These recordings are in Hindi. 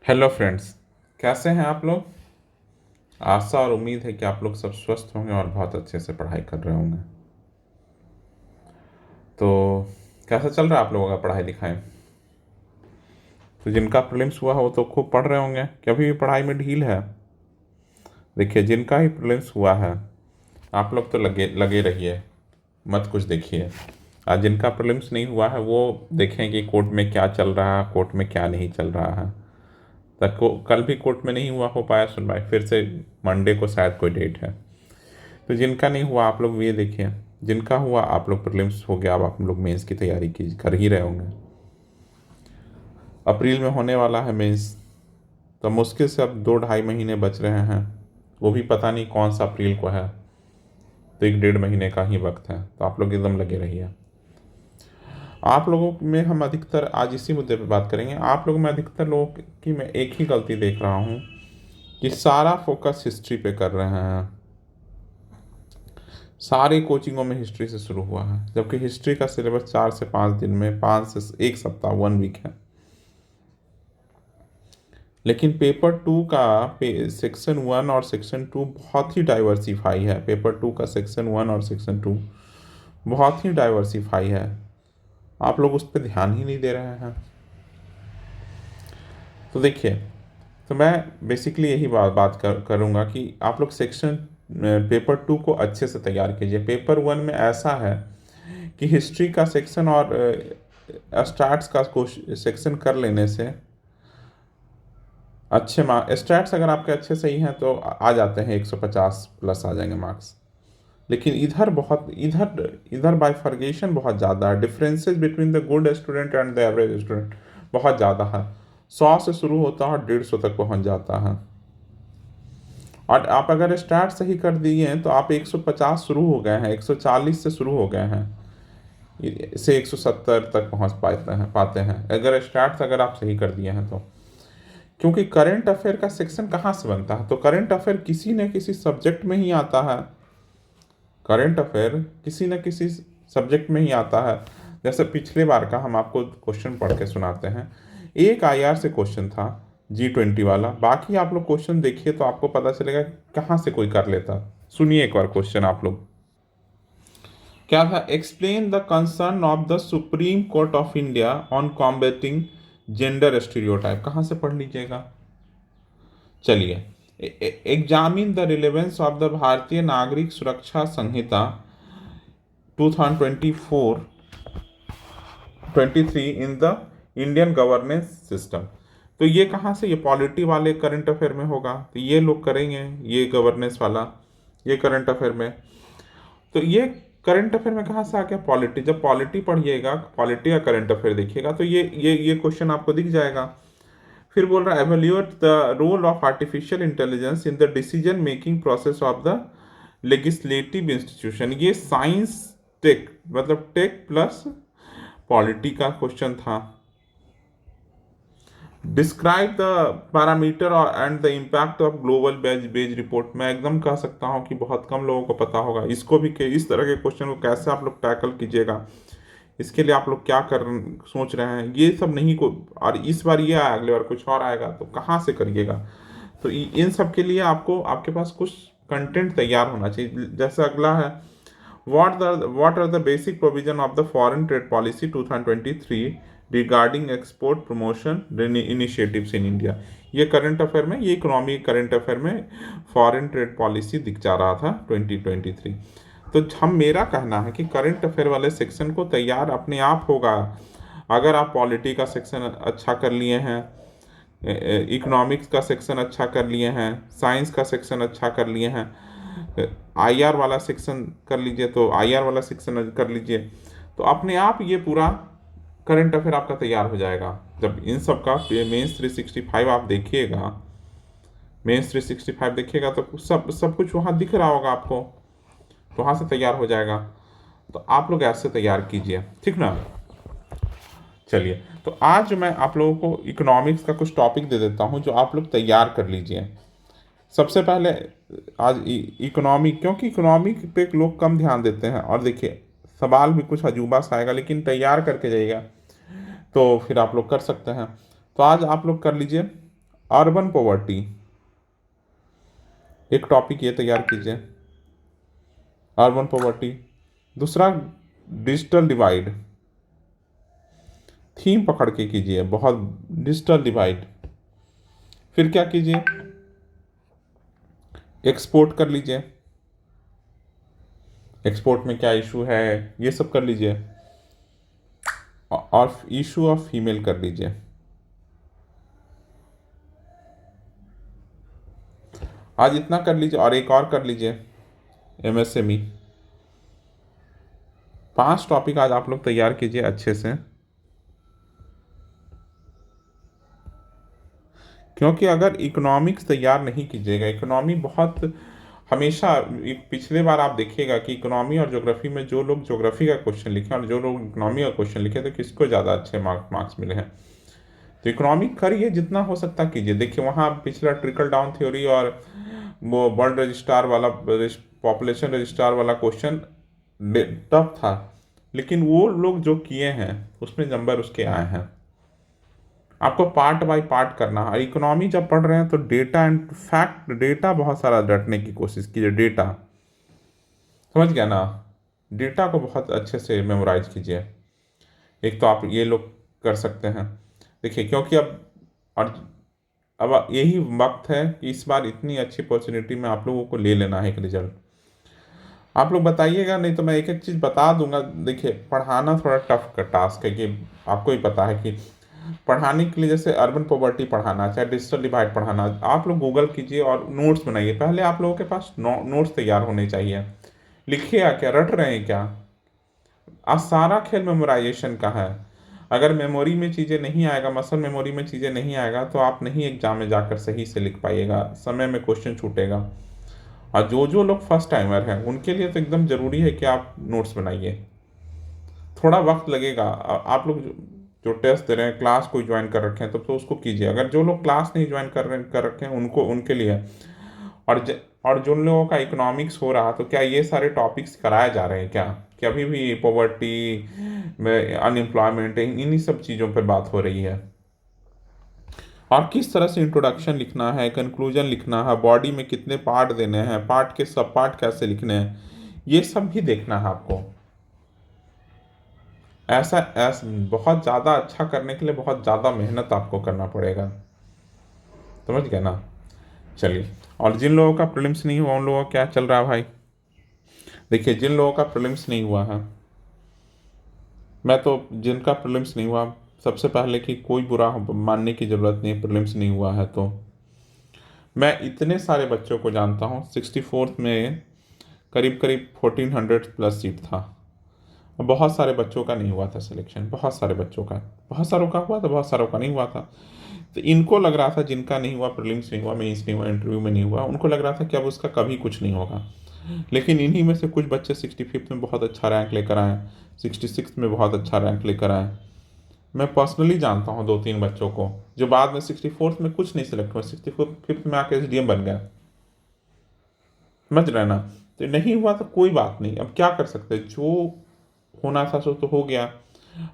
हेलो फ्रेंड्स, कैसे हैं आप लोग। आशा और उम्मीद है कि आप लोग सब स्वस्थ होंगे और बहुत अच्छे से पढ़ाई कर रहे होंगे। तो कैसा चल रहा है आप लोगों का पढ़ाई लिखाई। तो जिनका प्रीलिम्स हुआ है वो तो खूब पढ़ रहे होंगे कि अभी भी पढ़ाई में ढील है। देखिए, जिनका ही प्रीलिम्स हुआ है आप लोग तो लगे लगे रहिए, मत कुछ देखिए। आज जिनका प्रीलिम्स नहीं हुआ है वो देखें कि कोर्ट में क्या चल रहा है, कोर्ट में क्या नहीं चल रहा है। तक को कल भी कोर्ट में नहीं हुआ हो पाया सुनवाई, फिर से मंडे को शायद कोई डेट है। तो जिनका नहीं हुआ आप लोग ये देखिए, जिनका हुआ आप लोग प्रीलिम्स हो गया, अब आप लोग मेंस की तैयारी की कर ही रहे होंगे। अप्रैल में होने वाला है मेंस, तो मुश्किल से अब 2-2.5 महीने बच रहे हैं, वो भी पता नहीं कौन सा अप्रैल को है। तो 1-1.5 महीने का ही वक्त है, तो आप लोग एकदम लगे रहिए। आप लोगों में हम अधिकतर आज इसी मुद्दे पे बात करेंगे। आप लोगों में अधिकतर लोगों की मैं एक ही गलती देख रहा हूँ कि सारा फोकस हिस्ट्री पे कर रहे हैं। सारी कोचिंगों में हिस्ट्री से शुरू हुआ है, जबकि हिस्ट्री का सिलेबस 4 से 5 दिन में, 5 से 1 सप्ताह 1 वीक है। लेकिन पेपर 2 का सेक्शन 1 और सेक्शन 2 बहुत ही डाइवर्सिफाई है। पेपर 2 का सेक्शन 1 और सेक्शन 2 बहुत ही डाइवर्सिफाई है। आप लोग उस पर ध्यान ही नहीं दे रहे हैं। तो देखिए, तो मैं बेसिकली यही बात करूँगा कि आप लोग पेपर 2 को अच्छे से तैयार कीजिए। पेपर 1 में ऐसा है कि हिस्ट्री का सेक्शन और स्टैट्स का सेक्शन कर लेने से अच्छे मार्क्स, स्टैट्स अगर आपके अच्छे सही हैं तो आ जाते हैं, 150 प्लस आ जाएंगे मार्क्स। लेकिन इधर बाइफर्गेशन बहुत ज़्यादा है। Differences between the good student and the average student बहुत ज़्यादा है। 100 से शुरू होता है और 150 तक पहुंच जाता है। और आप अगर स्टार्ट सही कर दिए तो आप 150 शुरू हो गए हैं, 140 से शुरू हो गए हैं, से 170 तक पहुंच पाते हैं अगर स्टार्ट अगर आप सही कर दिए हैं तो। क्योंकि करंट अफेयर का सेक्शन कहाँ से बनता है, तो करंट अफेयर किसी न किसी सब्जेक्ट में ही आता है। करंट अफेयर किसी न किसी सब्जेक्ट में ही आता है। जैसे पिछले बार का हम आपको क्वेश्चन पढ़ के सुनाते हैं। एक आईआर से क्वेश्चन था, G20 वाला। बाकी आप लोग क्वेश्चन देखिए तो आपको पता चलेगा कहाँ से कोई कर लेता। सुनिए एक बार क्वेश्चन आप लोग। क्या था? Explain the concern of the supreme court of India on combating gender stereotype. कहाँ से पढ़ लीजिएगा। चलिए, examine the relevance of the भारतीय नागरिक सुरक्षा संहिता 2023 in the Indian governance system. तो ये कहाँ से, ये पॉलिटी वाले करंट अफेयर में होगा, तो ये लोग करेंगे ये गवर्नेंस वाला, ये करंट अफेयर में। तो ये करंट अफेयर में कहाँ से आ गया? पॉलिटी। जब पॉलिटी पढ़िएगा, पॉलिटी का करंट अफेयर देखिएगा तो ये क्वेश्चन आपको दिख जाएगा। फिर बोल रहा है evaluate the role of artificial intelligence in the decision making process of the legislative institution. ये साइंस टेक, मतलब टेक प्लस पॉलिटी का क्वेश्चन था। Describe the parameter and the impact of global wage report. मैं एकदम कह सकता हूँ कि बहुत कम लोगों को पता होगा इसको भी, कि इस तरह के क्वेश्चन को कैसे आप लोग टैकल कीजिएगा, इसके लिए आप लोग क्या कर सोच रहे हैं, ये सब नहीं को। और इस बार ये आया, अगले बार कुछ और आएगा, तो कहाँ से करिएगा। तो इन सब के लिए आपको, आपके पास कुछ कंटेंट तैयार होना चाहिए। जैसे अगला है, what are the basic provision of the foreign trade policy 2023 regarding export promotion initiatives in India। ये करंट अफेयर में, ये इकोनॉमी करंट अफेयर में फॉरेन ट्रेड पॉलिसी दिख जा रहा था 2023। तो हम, मेरा कहना है कि करंट अफेयर वाले सेक्शन को तैयार अपने आप होगा अगर आप पॉलिटी का सेक्शन अच्छा कर लिए हैं, इकोनॉमिक्स का सेक्शन अच्छा कर लिए हैं, साइंस का सेक्शन अच्छा कर लिए हैं, आईआर वाला सेक्शन कर लीजिए, तो आईआर वाला सेक्शन कर लीजिए, तो अपने आप ये पूरा करंट अफेयर आपका तैयार हो जाएगा। जब इन सब का मेंस 365 आप देखिएगा, मेंस 365 देखिएगा तो सब कुछ वहाँ दिख रहा होगा आपको, तो वहाँ से तैयार हो जाएगा। तो आप लोग ऐसे तैयार कीजिए, ठीक ना। चलिए, तो आज मैं आप लोगों को इकोनॉमिक्स का कुछ टॉपिक दे देता हूँ जो आप लोग तैयार कर लीजिए। सबसे पहले आज इकोनॉमी, क्योंकि इकोनॉमी पे लोग कम ध्यान देते हैं। और देखिए, सवाल भी कुछ अजूबा सा आएगा, लेकिन तैयार करके जाइएगा तो फिर आप लोग कर सकते हैं। तो आज आप लोग कर लीजिए अर्बन पॉवर्टी, एक टॉपिक ये तैयार कीजिए, अर्बन पॉवर्टी। दूसरा डिजिटल डिवाइड, थीम पकड़ के कीजिए बहुत, डिजिटल डिवाइड। फिर क्या कीजिए, एक्सपोर्ट कर लीजिए, एक्सपोर्ट में क्या इशू है ये सब कर लीजिए, और इशू ऑफ फीमेल कर लीजिए। आज इतना कर लीजिए और एक और कर लीजिए, एमएसएमई। 5 टॉपिक आज आप लोग तैयार कीजिए अच्छे से, क्योंकि अगर इकोनॉमिक्स तैयार नहीं कीजिएगा, इकोनॉमी बहुत हमेशा, पिछले बार आप देखिएगा कि इकोनॉमी और ज्योग्राफी में जो लोग ज्योग्राफी का क्वेश्चन लिखे और जो लोग इकोनॉमी का क्वेश्चन लिखे तो किसको ज़्यादा अच्छे मार्क्स मिले हैं। तो इकोनॉमी करिए, जितना हो सकता कीजिए। देखिए वहाँ पिछला ट्रिकल डाउन थ्योरी और वो वर्ल्ड रजिस्ट्रार वाला, पॉपुलेशन रजिस्ट्रार वाला क्वेश्चन टफ था, लेकिन वो लोग जो किए हैं उसमें नंबर उसके आए हैं। आपको पार्ट बाय पार्ट करना है। इकोनॉमी जब पढ़ रहे हैं तो डेटा एंड फैक्ट, डेटा बहुत सारा रटने की कोशिश कीजिए, डेटा, समझ गया ना, डेटा को बहुत अच्छे से मेमोराइज कीजिए। एक तो आप ये लोग कर सकते हैं। देखिए क्योंकि और अब यही वक्त है कि इस बार इतनी अच्छी अपॉर्चुनिटी में आप लोगों को ले लेना है एक रिजल्ट। आप लोग बताइएगा, नहीं तो मैं एक एक चीज़ बता दूंगा। देखिए पढ़ाना थोड़ा टफ का टास्क है, कि आपको ही पता है कि पढ़ाने के लिए, जैसे अर्बन पॉवर्टी पढ़ाना, चाहे डिजिटल डिवाइड पढ़ाना, आप लोग गूगल कीजिए और नोट्स बनाइए। पहले आप लोगों के पास नोट्स तैयार होने चाहिए। लिखिए क्या रट रहे हैं क्या? आज सारा खेल मेमोराइजेशन का है। अगर मेमोरी में चीज़ें नहीं आएगा, मसल मेमोरी में चीज़ें नहीं आएगा, तो आप नहीं एग्जाम में जाकर सही से लिख पाइएगा, समय में क्वेश्चन छूटेगा। और जो लोग फर्स्ट टाइमर हैं उनके लिए तो एकदम ज़रूरी है कि आप नोट्स बनाइए। थोड़ा वक्त लगेगा। आप लोग जो टेस्ट दे रहे हैं, क्लास कोई ज्वाइन कर रखे हैं, तो उसको कीजिए। अगर जो लोग क्लास नहीं ज्वाइन कर रखे हैं उनको, उनके लिए। और जिन लोगों का इकोनॉमिक्स हो रहा, तो क्या ये सारे टॉपिक्स कराए जा रहे हैं क्या? कि अभी भी पॉवर्टी में, अनएम्प्लॉयमेंट, इन्हीं सब चीज़ों पर बात हो रही है। और किस तरह से इंट्रोडक्शन लिखना है, कंक्लूजन लिखना है, बॉडी में कितने पार्ट देने हैं, पार्ट के सब पार्ट कैसे लिखने हैं, ये सब भी देखना है आपको। ऐसा बहुत ज़्यादा अच्छा करने के लिए बहुत ज़्यादा मेहनत आपको करना पड़ेगा, समझ गए ना। चलिए, और जिन लोगों का प्रीलिम्स नहीं हुआ उन लोगों का क्या चल रहा है भाई? देखिए जिन लोगों का प्रीलिम्स नहीं हुआ है, मैं तो जिनका प्रीलिम्स नहीं हुआ, सबसे पहले कि कोई बुरा मानने की ज़रूरत नहीं है, प्रीलिम्स नहीं हुआ है तो। मैं इतने सारे बच्चों को जानता हूँ, 64th में करीब करीब 1400 प्लस सीट था। बहुत सारे बच्चों का नहीं हुआ था सिलेक्शन, बहुत सारे बच्चों का, बहुत सारों का हुआ था, बहुत सारों का नहीं हुआ था। तो इनको लग रहा था, जिनका नहीं हुआ, प्रीलिम्स नहीं हुआ, मेंस नहीं हुआ, इंटरव्यू में नहीं हुआ, उनको लग रहा था कि अब उसका कभी कुछ नहीं होगा। लेकिन इन्हीं में से कुछ बच्चे 65th में बहुत अच्छा रैंक लेकर आए, 66th में बहुत अच्छा रैंक लेकर आए। मैं पर्सनली जानता हूँ 2-3 बच्चों को, जो बाद में 64th में कुछ नहीं सिलेक्ट हुआ, 65th में आके एसडीएम बन गया, समझ रहे ना। तो नहीं हुआ तो कोई बात नहीं, अब क्या कर सकते, जो होना था सो तो हो गया।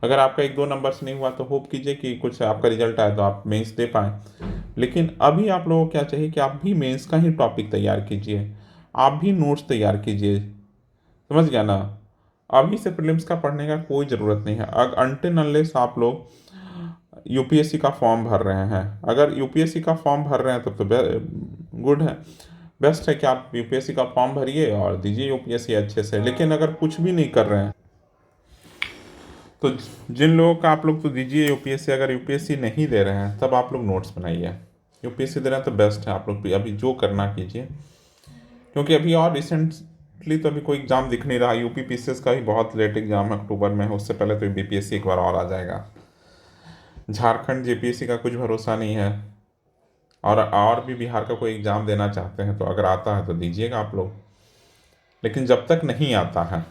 अगर आपका 1-2 नंबर से नहीं हुआ तो होप कीजिए कि कुछ आपका रिजल्ट आए तो आप मेंस दे पाएँ। लेकिन अभी आप लोगों को क्या चाहिए कि आप भी मेंस का ही टॉपिक तैयार कीजिए, आप भी नोट्स तैयार कीजिए, समझ गया ना। अभी से प्रीलिम्स का पढ़ने का कोई ज़रूरत नहीं है। अनटिल अनलेस आप लोग यूपीएससी का फॉर्म भर रहे हैं। अगर यूपीएससी का फॉर्म भर रहे हैं तब तो गुड है, बेस्ट है कि आप यूपीएससी का फॉर्म भरिए और दीजिए यूपीएससी अच्छे से। लेकिन अगर कुछ भी नहीं कर रहे हैं तो जिन लोगों का आप लोग तो दीजिए यूपीएससी, अगर यूपीएससी नहीं दे रहे हैं तब आप लोग नोट्स बनाइए। यूपीएससी दे रहे हैं तो बेस्ट है, आप लोग भी अभी जो करना कीजिए। क्योंकि अभी और रिसेंटली तो अभी कोई एग्ज़ाम दिख नहीं रहा। यूपी पीसीएस का भी बहुत लेट एग्ज़ाम है, अक्टूबर में है, उससे पहले तो बीपीएससी एक बार और आ जाएगा। झारखंड जेपीएससी का कुछ भरोसा नहीं है। और भी बिहार का कोई एग्ज़ाम देना चाहते हैं तो अगर आता है तो दीजिएगा आप लोग। लेकिन जब तक नहीं आता है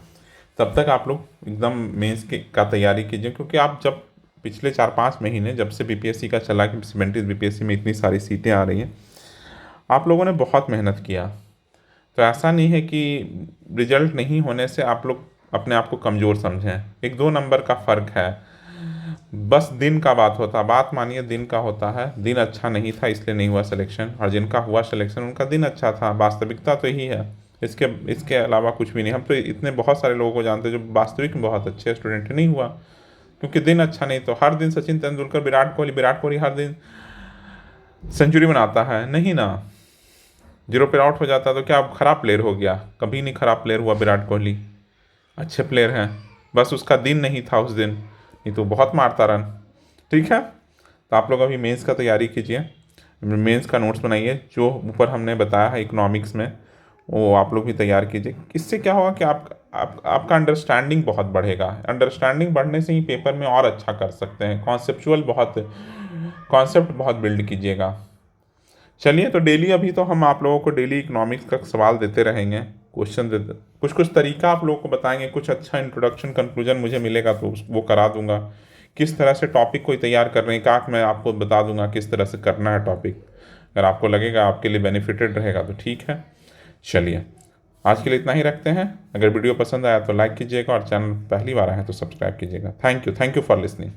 तब तक आप लोग एकदम मेंस का तैयारी कीजिए। क्योंकि आप जब पिछले 4-5 महीने जब से बीपीएससी का चला कि 70 बीपीएससी में इतनी सारी सीटें आ रही हैं, आप लोगों ने बहुत मेहनत किया। तो ऐसा नहीं है कि रिजल्ट नहीं होने से आप लोग अपने आप को कमज़ोर समझें। 1-2 नंबर का फ़र्क है, बस दिन का बात होता, बात मानिए दिन का होता है, दिन अच्छा नहीं था इसलिए नहीं हुआ सिलेक्शन, और जिनका हुआ सिलेक्शन उनका दिन अच्छा था। वास्तविकता तो यही है, इसके इसके अलावा कुछ भी नहीं। हम तो इतने बहुत सारे लोगों को जानते हैं जो वास्तविक में बहुत अच्छे स्टूडेंट नहीं हुआ, क्योंकि दिन अच्छा नहीं। तो हर दिन सचिन तेंदुलकर, विराट कोहली हर दिन सेंचुरी बनाता है नहीं ना, जीरो पे आउट हो जाता है तो क्या अब खराब प्लेयर हो गया? कभी नहीं खराब प्लेयर हुआ विराट कोहली, अच्छे प्लेयर हैं, बस उसका दिन नहीं था उस दिन, नहीं तो बहुत मारता रन। ठीक है, तो आप लोग अभी मेंस का तैयारी कीजिए, मेंस का नोट्स बनाइए, जो ऊपर हमने बताया है इकोनॉमिक्स में वो आप लोग भी तैयार कीजिए। इससे क्या होगा कि आपका अंडरस्टैंडिंग बहुत बढ़ेगा, अंडरस्टैंडिंग बढ़ने से ही पेपर में और अच्छा कर सकते हैं। कॉन्सेप्ट बहुत बिल्ड कीजिएगा। चलिए, तो डेली अभी तो हम आप लोगों को डेली इकोनॉमिक्स का सवाल देते रहेंगे, क्वेश्चन देते, कुछ कुछ तरीका आप लोगों को बताएंगे, कुछ अच्छा इंट्रोडक्शन कंक्लूजन मुझे मिलेगा तो वो करा दूंगा। किस तरह से टॉपिक को तैयार करने का मैं आपको बता दूंगा, किस तरह से करना है टॉपिक। अगर आपको लगेगा आपके लिए बेनिफिटेड रहेगा तो ठीक है। चलिए, आज के लिए इतना ही रखते हैं। अगर वीडियो पसंद आया तो लाइक कीजिएगा, और चैनल पहली बार आए हैं तो सब्सक्राइब कीजिएगा। Thank you for listening.